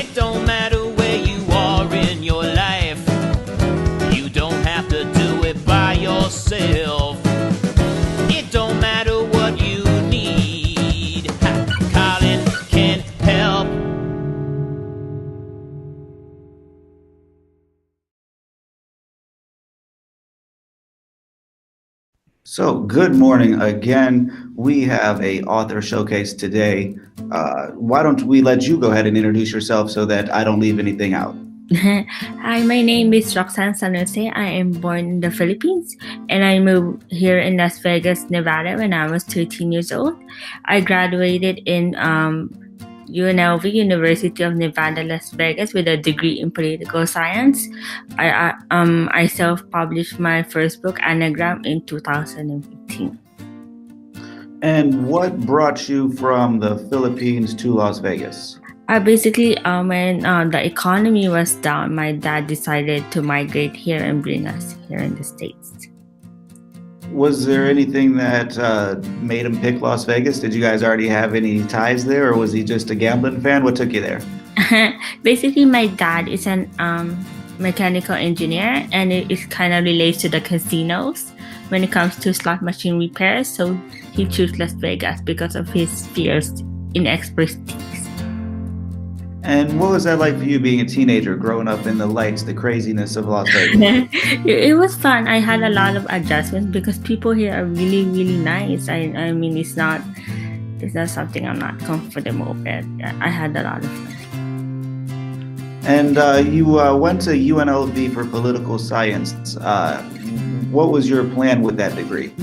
It don't matter where you are in your life. You don't have to do it by yourself. It don't matter what you need. Colin can help. So, good morning again. We have a author showcase today. Why don't we let you go ahead and introduce yourself so that I don't leave anything out? Hi, my name is Roxanne San Jose. I am born in the Philippines and I moved here in Las Vegas, Nevada when I was 13 years old. I graduated in UNLV, University of Nevada, Las Vegas, with a degree in political science. I self-published my first book, Anagram, in 2015. And what brought you from the Philippines to Las Vegas? Basically, when the economy was down, my dad decided to migrate here and bring us here in the States. Was there anything that made him pick Las Vegas? Did you guys already have any ties there, or was he just a gambling fan? What took you there? Basically, my dad is an mechanical engineer, and it kind of relates to the casinos when it comes to slot machine repairs. So he chose Las Vegas because of his fierce in expertise. And what was that like for you being a teenager, growing up in the lights, the craziness of Las Vegas? It was fun. I had a lot of adjustments because people here are really, really nice. I mean, it's not something I'm not comfortable with. I had a lot of fun. And you went to UNLV for political science. What was your plan with that degree?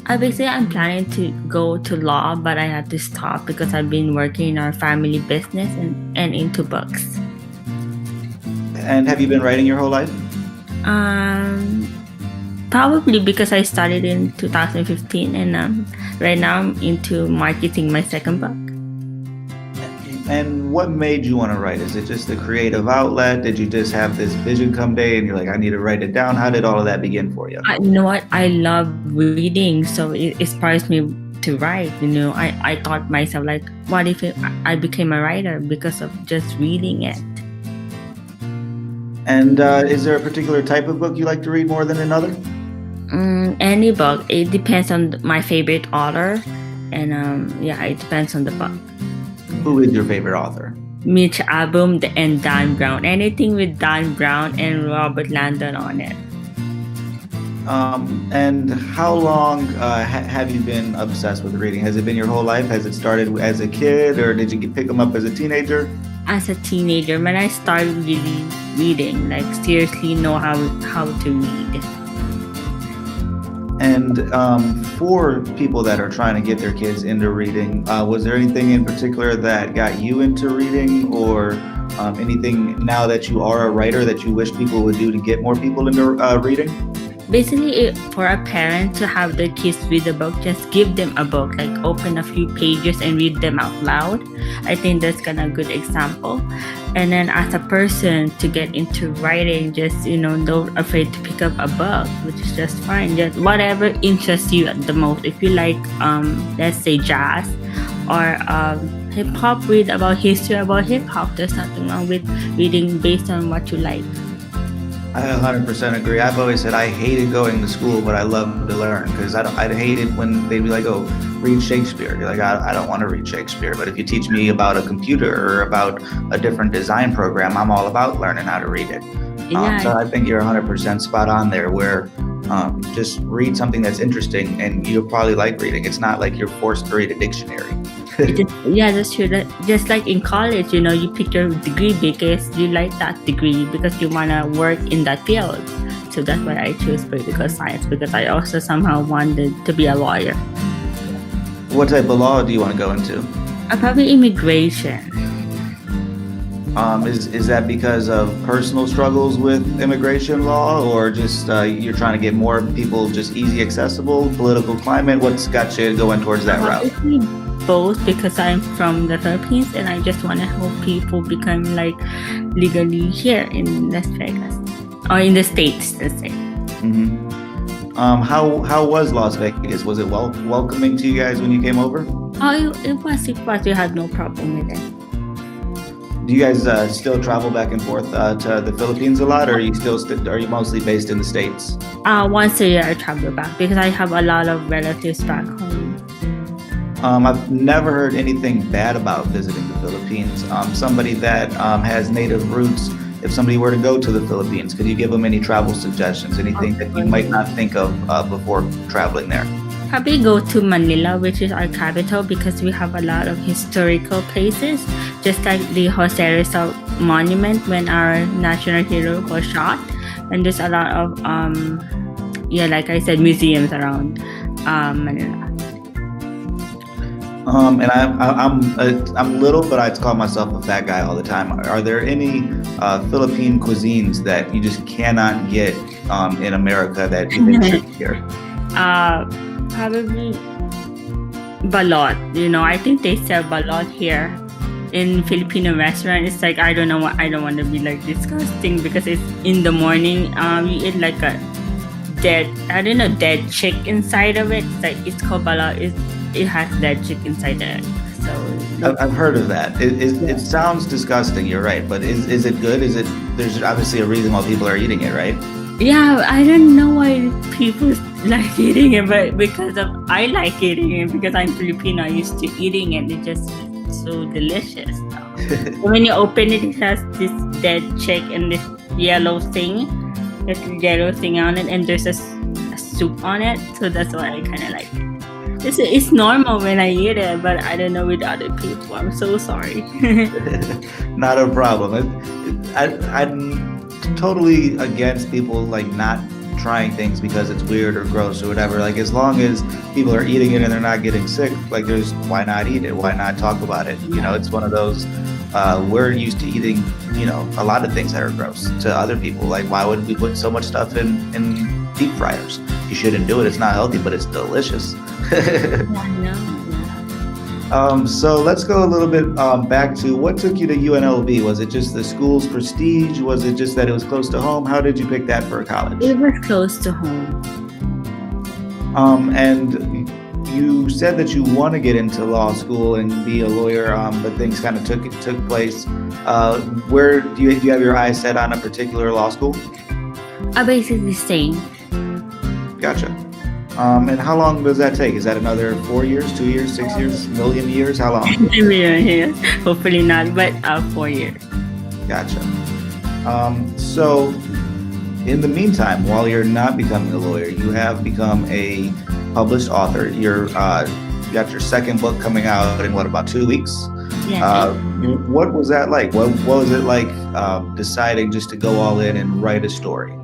Basically, I'm planning to go to law, but I had to stop because I've been working in our family business and into books. And have you been writing your whole life? Probably because I started in 2015 and right now I'm into marketing my second book. And what made you want to write? Is it just a creative outlet? Did you just have this vision come day and you're like, I need to write it down? How did all of that begin for you? You know what? I love reading, so it inspires me to write. You know, I thought myself, like, what if I became a writer because of just reading it? And is there a particular type of book you like to read more than another? Any book. It depends on my favorite author, and it depends on the book. Who is your favorite author? Mitch Albom and Dan Brown. Anything with Dan Brown and Robert Landon on it. And how long have you been obsessed with reading? Has it been your whole life? Has it started as a kid, or did you pick them up as a teenager? As a teenager, when I started really reading, like seriously know how to read. And for people that are trying to get their kids into reading, was there anything in particular that got you into reading, or anything now that you are a writer that you wish people would do to get more people into reading? Basically, for a parent to have their kids read a book, just give them a book, like open a few pages and read them out loud. I think that's kind of a good example. And then as a person to get into writing, just, don't afraid to pick up a book, which is just fine. Just whatever interests you the most. If you like, let's say jazz or hip hop, read about history about hip hop. There's nothing wrong with reading based on what you like. I 100% agree. I've always said I hated going to school, but I love to learn, because I hated when they'd be like, oh, read Shakespeare. You're like, I don't want to read Shakespeare. But if you teach me about a computer or about a different design program, I'm all about learning how to read it. So I think you're 100% spot on there, where just read something that's interesting and you'll probably like reading. It's not like you're forced to read a dictionary. That's true. Just like in college, you pick your degree because you like that degree, because you want to work in that field. So that's why I chose political science, because I also somehow wanted to be a lawyer. What type of law do you want to go into? Probably immigration. Is that because of personal struggles with immigration law, or just you're trying to get more people just easy accessible, political climate? What's got you going towards that route? Both, because I'm from the Philippines and I just want to help people become like legally here in Las Vegas, or in the States, let's say. Mm-hmm. How was Las Vegas? Was it welcoming to you guys when you came over? Oh, it was. We had no problem with it. Do you guys still travel back and forth to the Philippines a lot, or are you still are you mostly based in the States? Once a year I travel back because I have a lot of relatives back home. I've never heard anything bad about visiting the Philippines. Somebody that has native roots, if somebody were to go to the Philippines, could you give them any travel suggestions? Anything that you might not think of before traveling there? Probably go to Manila, which is our capital, because we have a lot of historical places, just like the Jose Rizal Monument when our national hero was shot. And there's a lot of, like I said, museums around Manila. And I'm little, but I call myself a fat guy all the time. Are there any Philippine cuisines that you just cannot get in America that you think should be here? Probably balot. I think they sell balot here in Filipino restaurant. It's like I don't want to be like disgusting because it's in the morning. You eat like a dead chick inside of it. It's called balot. It has dead chick inside it. So I've heard of that. It sounds disgusting. You're right, but is it good? There's obviously a reason why people are eating it, right? Yeah, I don't know why people like eating it, but I like eating it because I'm Filipino. I used to eating it. It's just so delicious. When you open it, it has this dead chick and this yellow thing. There's a yellow thing on it, and there's a soup on it. So that's why I kind of like it. It's normal when I eat it, but I don't know with other people. I'm so sorry. Not a problem. I'm totally against people like not trying things because it's weird or gross or whatever. Like as long as people are eating it and they're not getting sick, like why not eat it? Why not talk about it? It's one of those we're used to eating, a lot of things that are gross to other people. Like why would we put so much stuff in deep fryers? You shouldn't do it. It's not healthy, but it's delicious. I know. So let's go a little bit back to what took you to UNLV. Was it just the school's prestige? Was it just that it was close to home? How did you pick that for college? It was close to home. And you said that you want to get into law school and be a lawyer, but things kind of took place. Where do you have your eyes set on a particular law school? Basically same. Gotcha. And how long does that take? Is that another 4 years, 2 years, 6 years, million years? How long? Million years. Hopefully not, but 4 years. Gotcha. So in the meantime, while you're not becoming a lawyer, you have become a published author. You got your second book coming out in about 2 weeks? Yeah. What was that like? What was it like deciding just to go all in and write a story?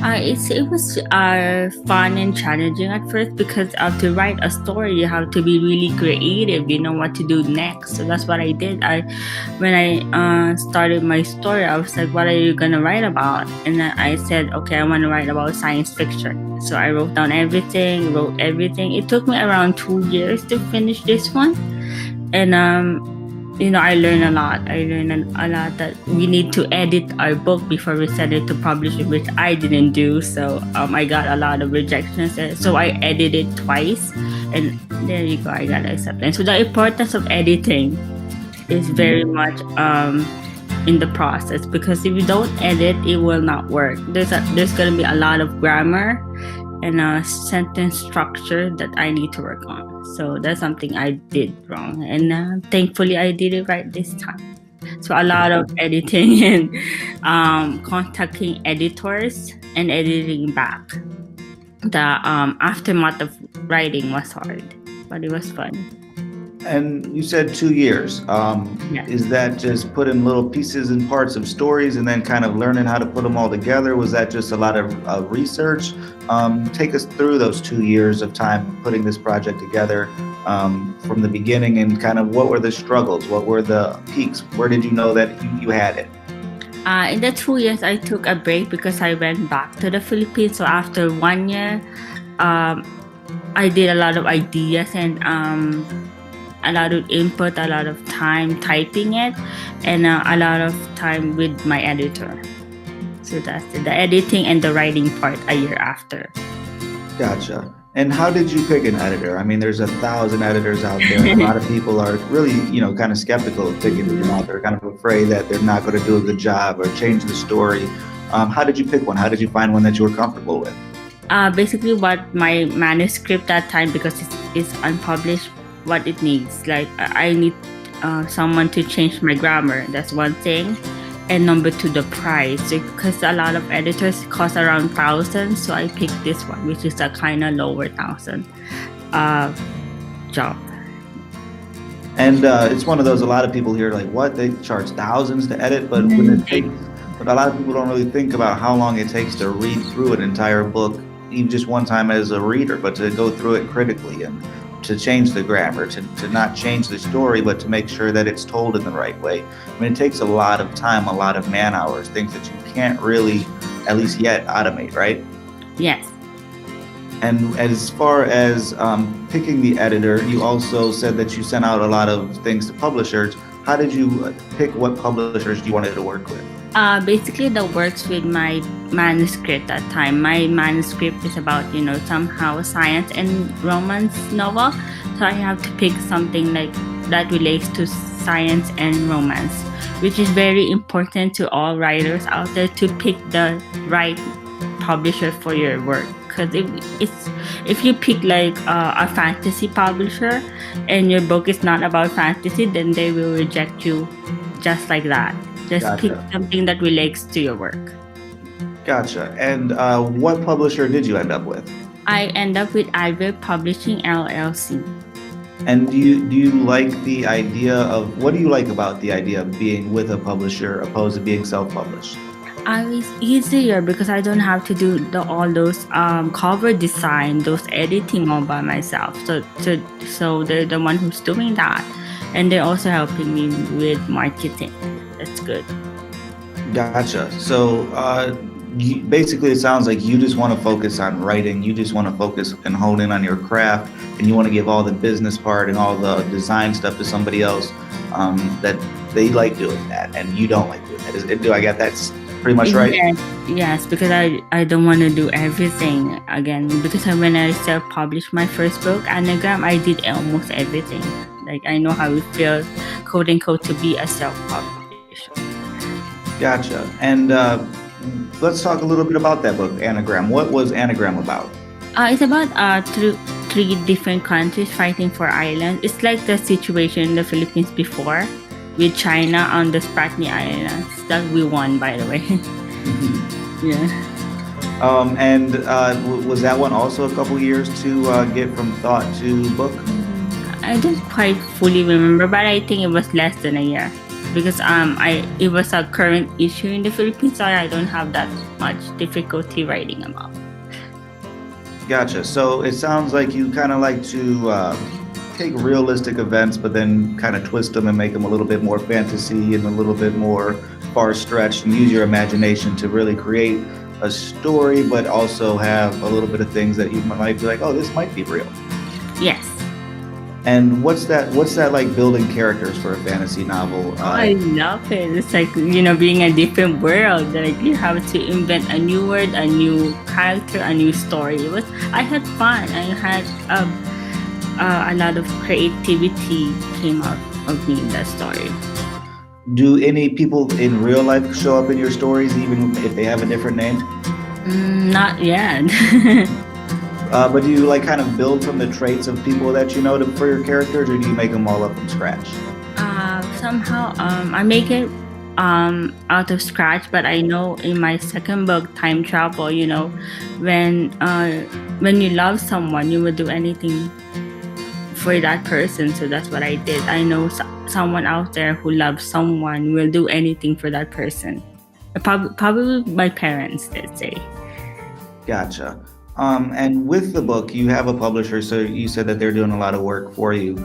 It was fun and challenging at first because to write a story you have to be really creative. You know what to do next. So that's what I did. When I started my story, I was like, "What are you gonna write about?" And then I said, "Okay, I want to write about science fiction." So I wrote down everything. It took me around 2 years to finish this one, and I learned a lot. I learned a lot that we need to edit our book before we send it to publish it, which I didn't do. So I got a lot of rejections. So I edited twice, and there you go. I got acceptance. So the importance of editing is very much in the process, because if you don't edit, it will not work. There's gonna be a lot of grammar and a sentence structure that I need to work on. So that's something I did wrong, and thankfully I did it right this time. So a lot of editing and contacting editors and editing back. The aftermath of writing was hard, but it was fun. And you said 2 years. Yes. Is that just putting little pieces and parts of stories and then kind of learning how to put them all together? Was that just a lot of research? Take us through those 2 years of time putting this project together from the beginning, and kind of what were the struggles? What were the peaks? Where did you know that you had it? In the 2 years, I took a break because I went back to the Philippines. So after 1 year, I did a lot of ideas and a lot of input, a lot of time typing it, and a lot of time with my editor. So that's the editing and the writing part a year after. Gotcha. And how did you pick an editor? I mean, there's 1,000 editors out there. A lot of people are really, kind of skeptical of picking an author, kind of afraid that they're not going to do a good job or change the story. How did you pick one? How did you find one that you were comfortable with? Basically, what my manuscript that time, because it's unpublished, what it needs. Like I need someone to change my grammar. That's one thing. And number two, the price, because a lot of editors cost around 1,000. So I picked this one, which is a kind of lower 1,000 job. And it's one of those, a lot of people hear like, what, they charge thousands to edit, but but a lot of people don't really think about how long it takes to read through an entire book, even just one time as a reader, but to go through it critically and to change the grammar, to not change the story, but to make sure that it's told in the right way. I mean, it takes a lot of time, a lot of man hours, things that you can't really, at least yet, automate, right? Yes. And as far as picking the editor, you also said that you sent out a lot of things to publishers. How did you pick what publishers you wanted to work with? Basically, that works with my manuscript that time. My manuscript is about, somehow science and romance novel. So I have to pick something like that relates to science and romance, which is very important to all writers out there, to pick the right publisher for your work. Because if you pick like a fantasy publisher and your book is not about fantasy, then they will reject you just like that. Just Gotcha. pick something that relates to your work. Gotcha. And what publisher did you end up with? I end up with RadioPublic LLC. And do you like the idea of, what do you like about the idea of being with a publisher opposed to being self-published? It's easier because I don't have to do all those cover design, those editing all by myself. So they're the one who's doing that, and they're also helping me with marketing. That's good. Gotcha. So basically, it sounds like you just want to focus on writing. You just want to focus and hone in on your craft, and you want to give all the business part and all the design stuff to somebody else that they like doing that, and you don't like doing that. Do I get that pretty much right? Yes, because I don't want to do everything again. Because when I self-published my first book, Anagram, I did almost everything. Like I know how it feels, quote unquote, to be a self-publisher. Gotcha. And let's talk a little bit about that book, Anagram. What was Anagram about? It's about three different countries fighting for islands. It's like the situation in the Philippines before, with China on the Spratly Islands that we won, by the way. Yeah. And was that one also a couple years to get from thought to book? I don't quite fully remember, but I think it was less than a year because it was a current issue in the Philippines, so I don't have that much difficulty writing about. Gotcha. So it sounds like you kind of like to take realistic events, but then kind of twist them and make them a little bit more fantasy and a little bit more far-stretched, and use your imagination to really create a story, but also have a little bit of things that you might be like, oh, this might be real. Yes. And what's that like, building characters for a fantasy novel? I love it. It's like, being a different world. Like you have to invent a new word, a new character, a new story. I had fun. I had a lot of creativity came out of me in that story. Do any people in real life show up in your stories, even if they have a different name? Not yet. But do you like kind of build from the traits of people that you know for your characters, or do you make them all up from scratch? Somehow I make it out of scratch, but I know in my second book, Time Travel, when you love someone, you will do anything for that person. So that's what I did. I know someone out there who loves someone will do anything for that person. Probably my parents, let's say. Gotcha. And with the book, you have a publisher, so you said that they're doing a lot of work for you.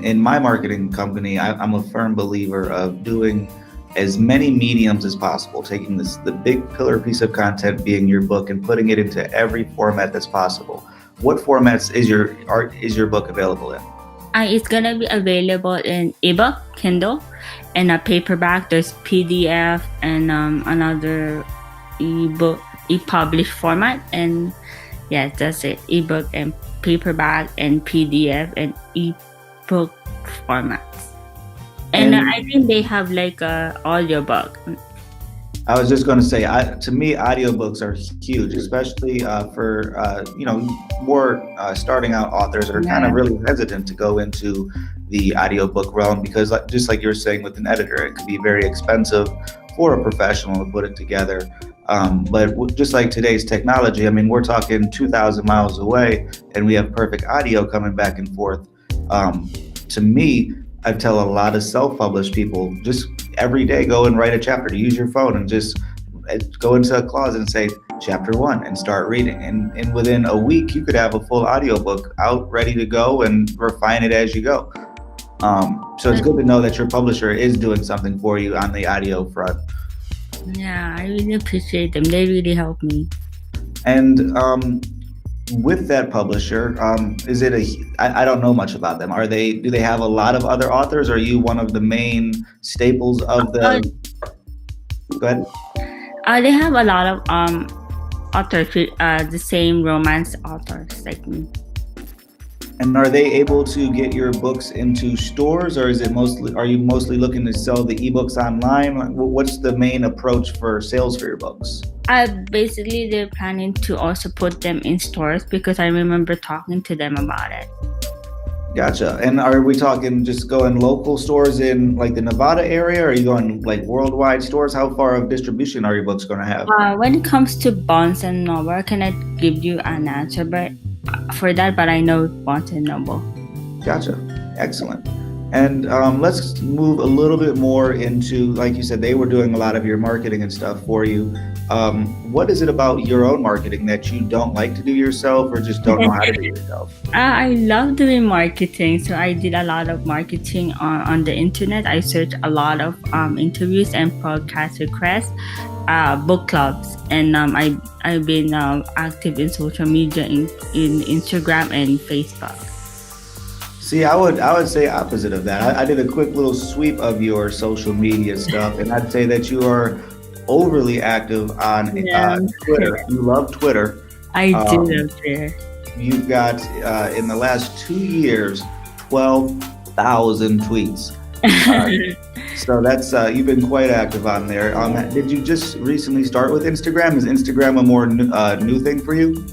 In my marketing company, I'm a firm believer of doing as many mediums as possible, taking the big pillar piece of content being your book and putting it into every format that's possible. What formats is your book available in? It's gonna be available in ebook, Kindle, and a paperback. There's PDF and another ebook, e-published format, and Yes, that's it. Ebook and paperback and PDF and ebook formats. And And I think they have like a audiobook. I was just going to say, to me, audiobooks are huge, especially for more starting out authors are kind Yeah. of really hesitant to go into the audiobook realm because, just like you were saying with an editor, it could be very expensive for a professional to put it together. But just like today's technology, I mean, we're talking 2,000 miles away, and we have perfect audio coming back and forth. To me, I tell a lot of self-published people just every day go and write a chapter. Use your phone and just go into a closet and say chapter 1 and start reading. And within a week, you could have a full audiobook out ready to go and refine it as you go. So it's good to know that your publisher is doing something for you on the audio front. Yeah, I really appreciate them. They really help me. And with that publisher, is it I don't know much about them. Do they have a lot of other authors? Are you one of the main staples of the? Go ahead. They have a lot of authors, the same romance authors like me. And are they able to get your books into stores, or are you mostly looking to sell the ebooks online? What's the main approach for sales for your books? Basically, they're planning to also put them in stores because I remember talking to them about it. Gotcha. And are we talking just going local stores in like the Nevada area, or are you going like worldwide stores? How far of distribution are your books going to have? When it comes to Barnes and Noble, I cannot give you an answer, but I know Barnes and Noble. Gotcha. Excellent. And let's move a little bit more into, like you said, they were doing a lot of your marketing and stuff for you. What is it about your own marketing that you don't like to do yourself or just don't know how to do yourself? I love doing marketing. So I did a lot of marketing on the internet. I searched a lot of interviews and podcast requests, book clubs. And I've been active in social media in Instagram and Facebook. See, I would say opposite of that. I did a quick little sweep of your social media stuff, and I'd say that you are overly active on Twitter. You love Twitter. I do love Twitter. You've got, in the last 2 years, 12,000 tweets. So that's you've been quite active on there. Did you just recently start with Instagram? Is Instagram a more new thing for you?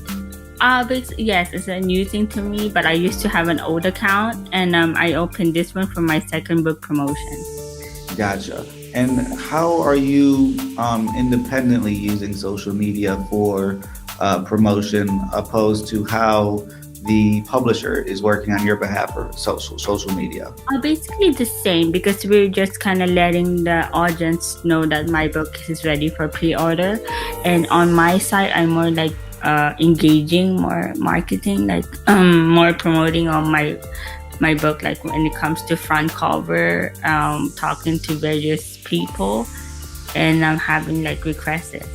Yes, it's a new thing to me, but I used to have an old account, and I opened this one for my second book promotion. Gotcha. And how are you independently using social media for promotion opposed to how the publisher is working on your behalf for social media? Basically the same, because we're just kind of letting the audience know that my book is ready for pre-order. And on my side, I'm more like engaging, more marketing, like more promoting on my book, like when it comes to front cover, talking to various people, and I'm having like requests.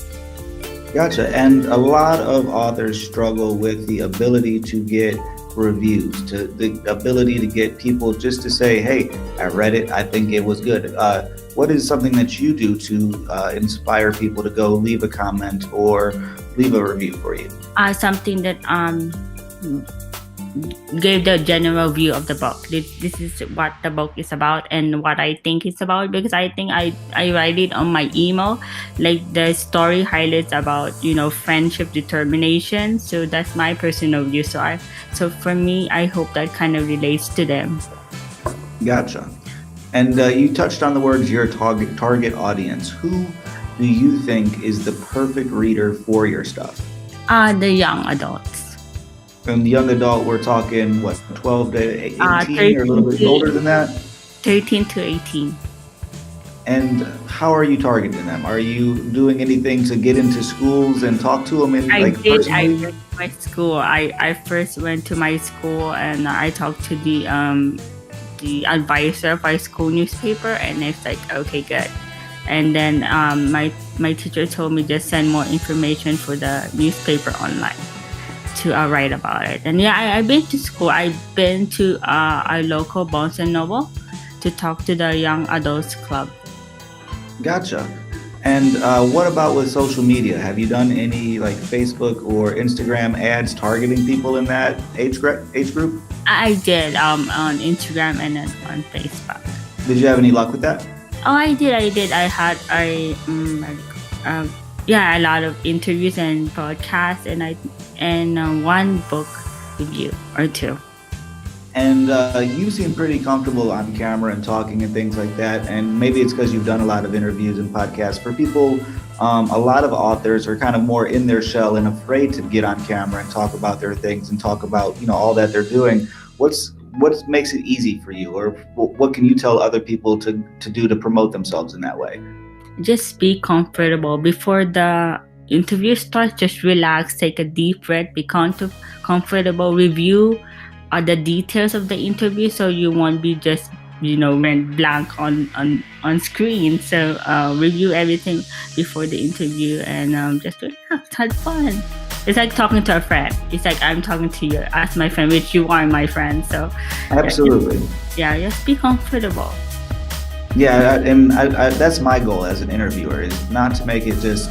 Gotcha. And a lot of authors struggle with the ability to get reviews, to the ability to get people just to say, hey, I read it, I think it was good. What is something that you do to inspire people to go leave a comment or leave a review for you? Something that gave the general view of the book. This is what the book is about and what I think it's about, because I think I write it on my email, like the story highlights about, friendship, determination. So that's my personal view. So for me, I hope that kind of relates to them. Gotcha. And you touched on the words your target audience. Who do you think is the perfect reader for your stuff? The young adults. From the young adult, we're talking, 12 to 18 or a little bit older than that? 13 to 18. And how are you targeting them? Are you doing anything to get into schools and talk to them? I went personally? to my school. I first went to my school and I talked to the advisor of my school newspaper, and it's like, okay, good. And then my teacher told me just send more information for the newspaper online to write about it. And I've been to school. I've been to our local Barnes and Noble to talk to the young adults club. Gotcha. And what about with social media? Have you done any like Facebook or Instagram ads targeting people in that age group? I did on Instagram and then on Facebook. Did you have any luck with that? Oh, I did. I had a lot of interviews and podcasts, and one book review or two. And you seem pretty comfortable on camera and talking and things like that. And maybe it's because you've done a lot of interviews and podcasts. For people, a lot of authors are kind of more in their shell and afraid to get on camera and talk about their things and talk about, all that they're doing. What makes it easy for you, or what can you tell other people to do to promote themselves in that way? Just be comfortable before the interview starts. Just relax, take a deep breath, be comfortable, review the details of the interview, so you won't be just went blank on screen. So review everything before the interview and just relax, have fun. It's like talking to a friend. It's like I'm talking to you as my friend, which you are my friend. So absolutely, just be comfortable. Yeah, and I that's my goal as an interviewer, is not to make it just,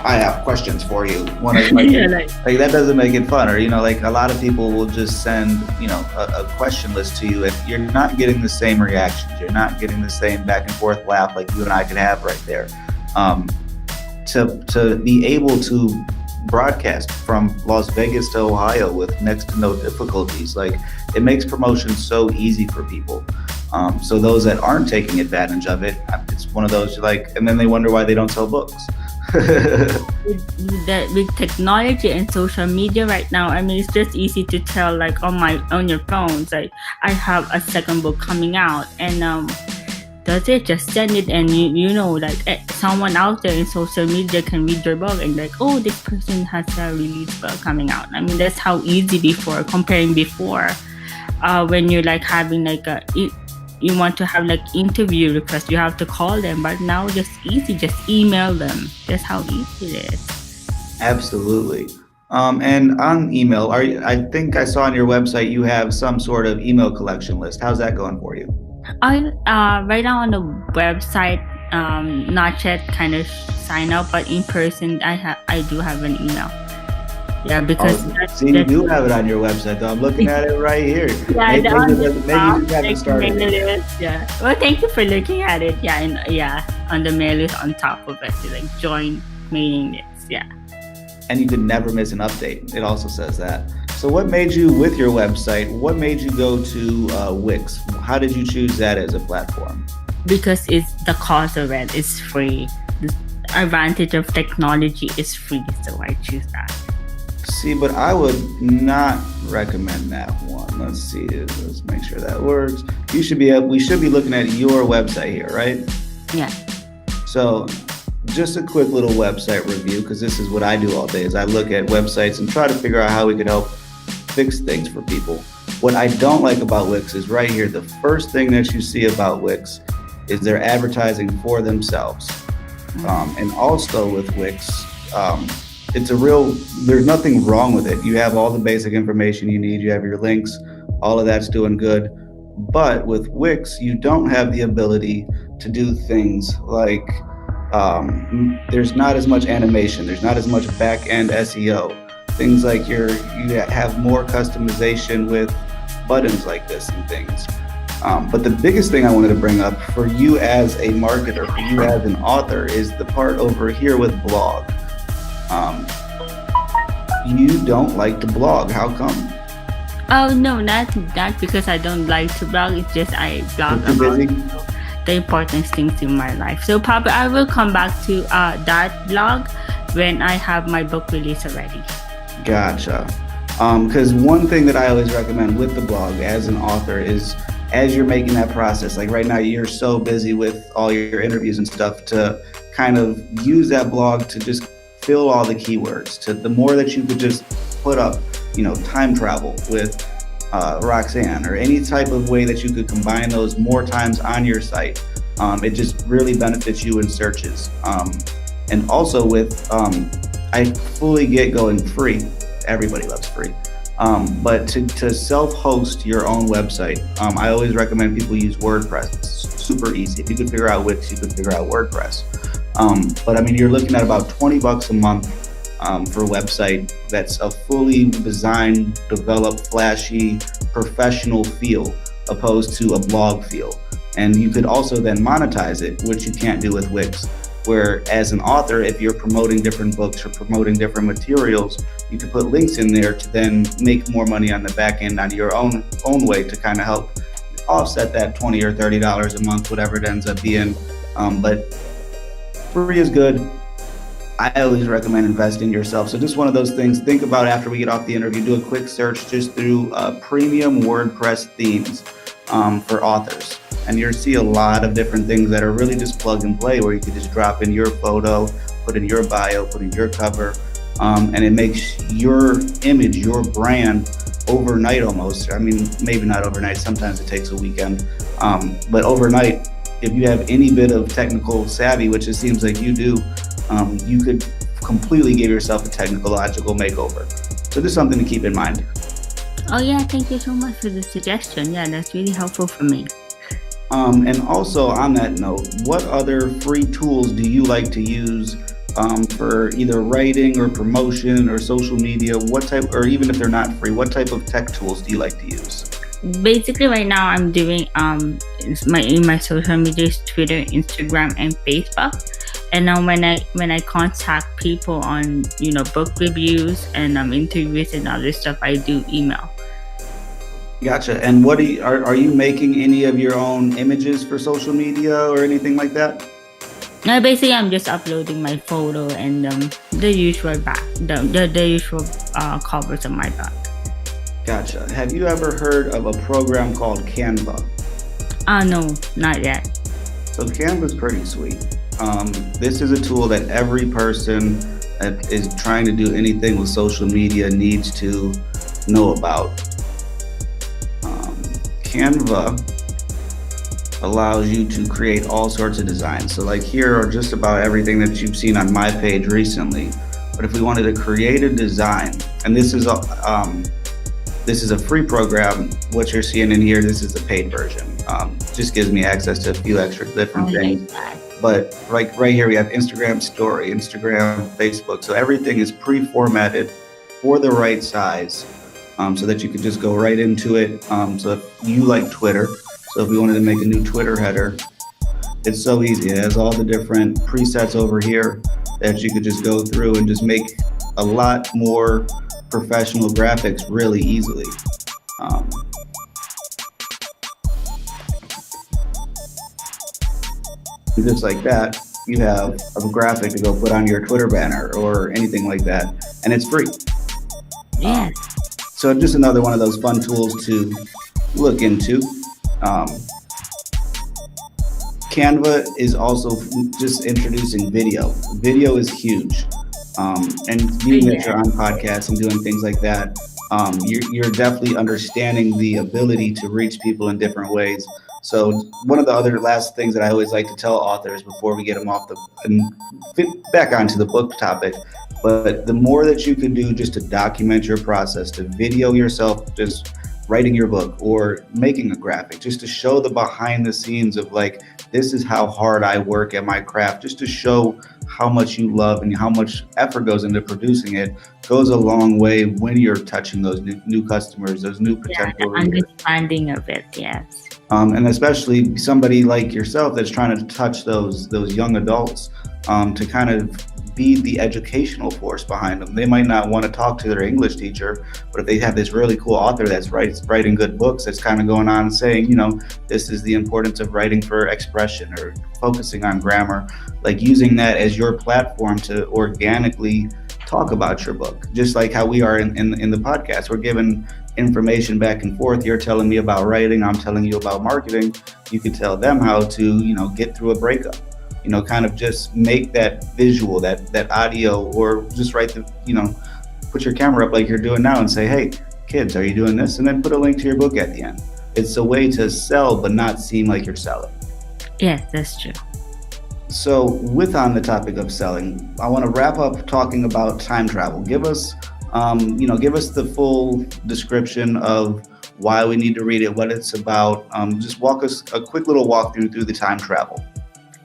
I have questions for you. Like that doesn't make it fun. Or like a lot of people will just send a question list to you, and you're not getting the same reactions. You're not getting the same back and forth laugh like you and I could have right there. To be able to broadcast from Las Vegas to Ohio with next to no difficulties, like it makes promotion so easy for people. So those that aren't taking advantage of it, it's one of those and then they wonder why they don't sell books. with technology and social media right now, I mean, it's just easy to tell, like on your phones, like I have a second book coming out, and that's it. Just send it, and someone out there in social media can read your book and oh, this person has a release book coming out. I mean, that's how easy comparing before, when you're having you want to have interview requests, you have to call them, but now just easy, just email them. That's how easy it is. Absolutely. And on email, I think I saw on your website you have some sort of email collection list. How's that going for you? Right now on the website, not yet kind of sign up, but in person I do have an email. Yeah, because you do have it on your website, though. I'm looking at it right here. Yeah, maybe you haven't started it. Yeah. Well, thank you for looking at it. Yeah, and on the mail list on top of it, join mailing list. Yeah. And you can never miss an update. It also says that. So what made you, with your website, what made you go to Wix? How did you choose that as a platform? Because it's the cost of it is free. The advantage of technology is free, so I choose that. See, but I would not recommend that one. Let's see. Let's make sure that works. We should be looking at your website here, right? Yeah. So just a quick little website review, because this is what I do all day, is I look at websites and try to figure out how we can help fix things for people. What I don't like about Wix is right here. The first thing that you see about Wix is they're advertising for themselves. And also with Wix, there's nothing wrong with it. You have all the basic information you need. You have your links, all of that's doing good. But with Wix, you don't have the ability to do things like, there's not as much animation. There's not as much back-end SEO. Things like you have more customization with buttons like this and things. But the biggest thing I wanted to bring up for you as a marketer, for you as an author, is the part over here with blog. You don't like to blog. How come? Oh no, not because I don't like to blog. It's just I blog about the important things in my life. So probably I will come back to that blog when I have my book release already. Gotcha. Because one thing that I always recommend with the blog as an author is, as you're making that process, like right now you're so busy with all your interviews and stuff, to kind of use that blog to just fill all the keywords. To the more that you could just put up, time travel with Roxanne, or any type of way that you could combine those more times on your site, it just really benefits you in searches. And also with, I fully get going free. Everybody loves free. But to self-host your own website, I always recommend people use WordPress. It's super easy. If you could figure out Wix, you could figure out WordPress. But I mean, you're looking at about $20 a month for a website that's a fully designed, developed, flashy, professional feel, opposed to a blog feel. And you could also then monetize it, which you can't do with Wix. Where as an author, if you're promoting different books or promoting different materials, you can put links in there to then make more money on the back end on your own way to kind of help offset that $20 or $30 a month, whatever it ends up being. But free is good. I always recommend investing in yourself. So just one of those things, think about after we get off the interview, do a quick search just through premium WordPress themes for authors. And you'll see a lot of different things that are really just plug and play, where you can just drop in your photo, put in your bio, put in your cover, and it makes your image, your brand overnight almost. I mean, maybe not overnight, sometimes it takes a weekend, but overnight, if you have any bit of technical savvy, which it seems like you do, you could completely give yourself a technological makeover. So just something to keep in mind. Oh yeah, thank you so much for the suggestion. Yeah, that's really helpful for me. And also on that note, what other free tools do you like to use for either writing or promotion or social media? What type, or even if they're not free, what type of tech tools do you like to use? Basically, right now I'm doing my social media is Twitter, Instagram, and Facebook. And now when I contact people on book reviews and interviews and other stuff, I do email. Gotcha. And what are you making any of your own images for social media or anything like that? No, basically I'm just uploading my photo and the usual the usual covers of my book. Gotcha. Have you ever heard of a program called Canva? No, not yet. So Canva is pretty sweet. This is a tool that every person that is trying to do anything with social media needs to know about. Canva allows you to create all sorts of designs. So like here are just about everything that you've seen on my page recently. But if we wanted to create a design, and this is a free program, what you're seeing in here, this is a paid version. Just gives me access to a few extra different things. But like right here, we have Instagram story, Instagram, Facebook. So everything is pre-formatted for the right size. So that you could just go right into it. So if you like Twitter, so if we wanted to make a new Twitter header, it's so easy. It has all the different presets over here that you could just go through and just make a lot more professional graphics really easily. Just like that, you have a graphic to go put on your Twitter banner or anything like that, and it's free. Yeah. So just another one of those fun tools to look into. Canva is also just introducing video. Video is huge. And being that you're on podcasts and doing things like that, you're definitely understanding the ability to reach people in different ways. So one of the other last things that I always like to tell authors before we get them off and back onto the book topic, but the more that you can do just to document your process, to video yourself just writing your book or making a graphic, just to show the behind the scenes of like, this is how hard I work at my craft, just to show how much you love and how much effort goes into producing it, goes a long way when you're touching those new customers, those new potential readers. Understanding of it, yes. And especially somebody like yourself that's trying to touch those young adults, to kind of be the educational force behind them. They might not want to talk to their English teacher, but if they have this really cool author that's writing good books, that's kind of going on and saying, this is the importance of writing for expression or focusing on grammar, like using that as your platform to organically talk about your book, just like how we are in the podcast. We're giving information back and forth. You're telling me about writing, I'm telling you about marketing. You can tell them how to, get through a breakup. Kind of just make that visual, that audio, or just put your camera up like you're doing now and say, hey, kids, are you doing this? And then put a link to your book at the end. It's a way to sell, but not seem like you're selling. Yes, that's true. So on the topic of selling, I want to wrap up talking about time travel. Give us the full description of why we need to read it, what it's about. Just walk us a quick little walkthrough through the time travel.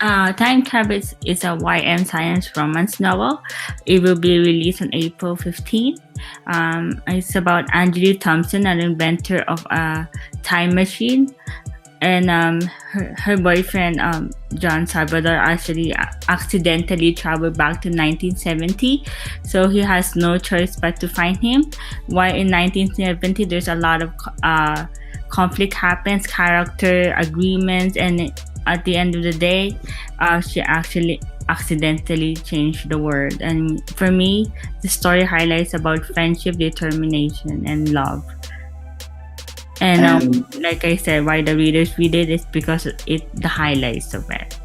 Time Travel is a YM science romance novel. It will be released on April 15th. It's about Angela Thompson, an inventor of a time machine, and her boyfriend John Salvador actually accidentally traveled back to 1970, so he has no choice but to find him. While in 1970 there's a lot of conflict happens, character agreements, and at the end of the day she actually accidentally changed the world. And for me, the story highlights about friendship, determination, and love. And like I said, why the readers read it is because the highlights of it.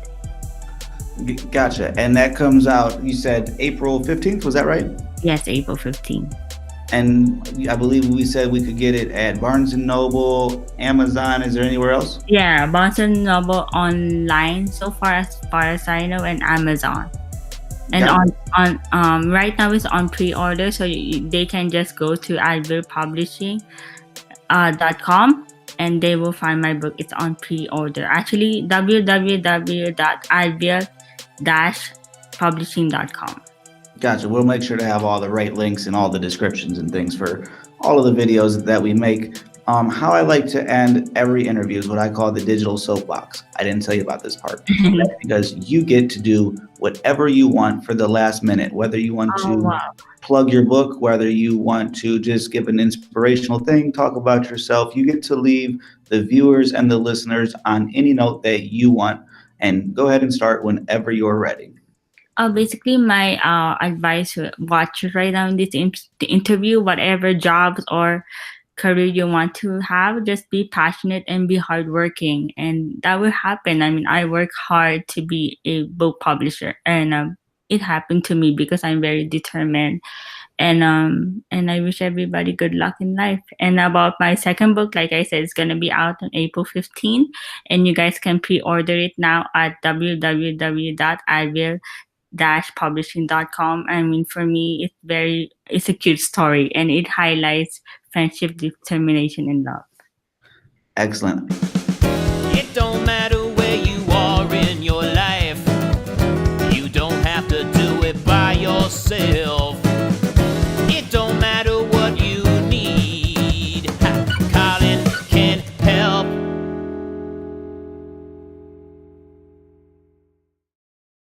Gotcha. And that comes out, you said April 15th, was that right? Yes, April 15th. And I believe we said we could get it at Barnes & Noble, Amazon. Is there anywhere else? Yeah, Barnes & Noble online so far as I know, and Amazon. And on right now it's on pre-order, so they can just go to RadioPublic.com and they will find my book. It's on pre-order. Actually, www.radiopublishing.com. Gotcha. We'll make sure to have all the right links and all the descriptions and things for all of the videos that we make. How I like to end every interview is what I call the digital soapbox. I didn't tell you about this part because you get to do whatever you want for the last minute, whether you want to plug your book, whether you want to just give an inspirational thing, talk about yourself. You get to leave the viewers and the listeners on any note that you want, and go ahead and start whenever you're ready. Basically, my advice to watchers right now in this interview, whatever jobs or career you want to have, just be passionate and be hardworking, and that will happen. I mean, I work hard to be a book publisher, and it happened to me because I'm very determined. And I wish everybody good luck in life. And about my second book, like I said, it's gonna be out on April 15th, and you guys can pre-order it now at www.publishing.com. I mean, for me, it's a cute story, and it highlights friendship, determination, and love. Excellent.